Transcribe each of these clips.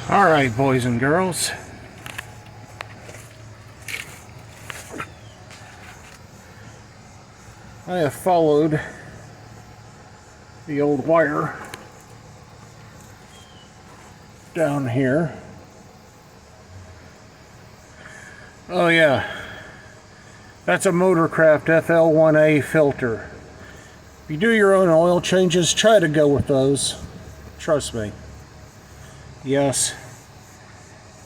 Alright, boys and girls. I have followed the old wire down here. Oh yeah, that's a Motorcraft FL1A filter. If you do your own oil changes, try to go with those. Trust me. Yes,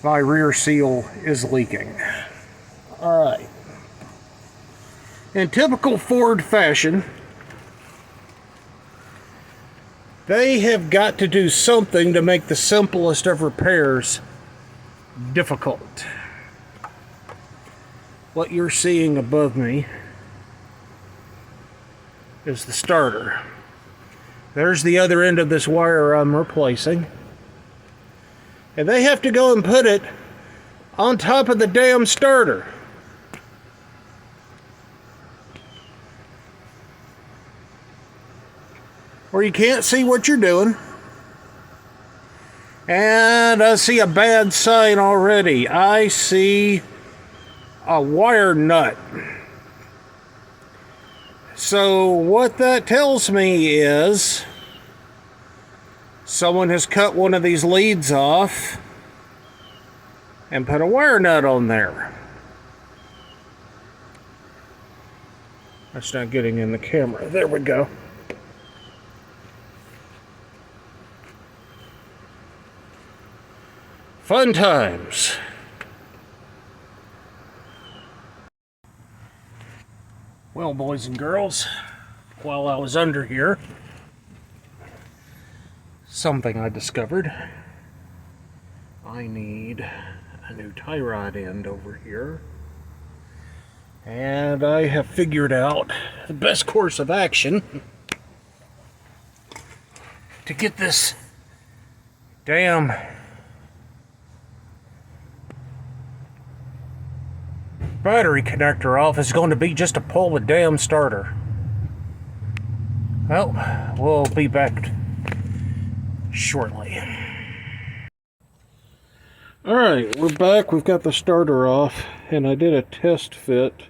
my rear seal is leaking. Alright. In typical Ford fashion, they have got to do something to make the simplest of repairs difficult. What you're seeing above me is the starter. There's the other end of this wire I'm replacing. And they have to go and put it on top of the damn starter. Or you can't see what you're doing. And I see a bad sign already. I see a wire nut. So what that tells me is someone has cut one of these leads off and put a wire nut on there. That's not getting in the camera. There we go. Fun times. Well, boys and girls, while I was under here, something I discovered. I need a new tie rod end over here. And I have figured out the best course of action to get this damn battery connector off is going to be just to pull the damn starter. Well, we'll be back shortly. Alright, we're back. We've got the starter off, and I did a test fit,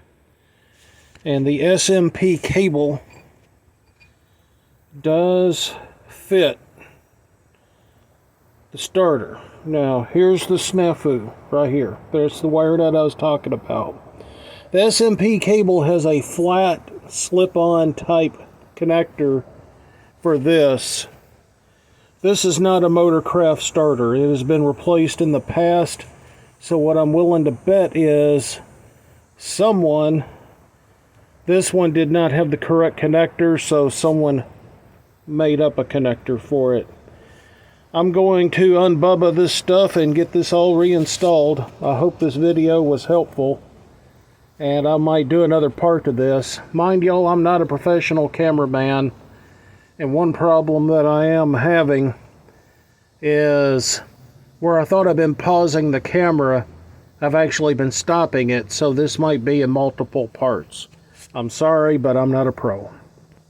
and the SMP cable does fit the starter. Now, here's the snafu right here. There's the wire that I was talking about. The SMP cable has a flat slip-on type connector for this. This is not a Motorcraft starter. It has been replaced in the past. So what I'm willing to bet is this one did not have the correct connector, so someone made up a connector for it. I'm going to unbubba this stuff and get this all reinstalled. I hope this video was helpful, and I might do another part of this. Mind y'all, I'm not a professional cameraman, and one problem that I am having is where I thought I've been pausing the camera, I've actually been stopping it, so this might be in multiple parts. I'm sorry, but I'm not a pro.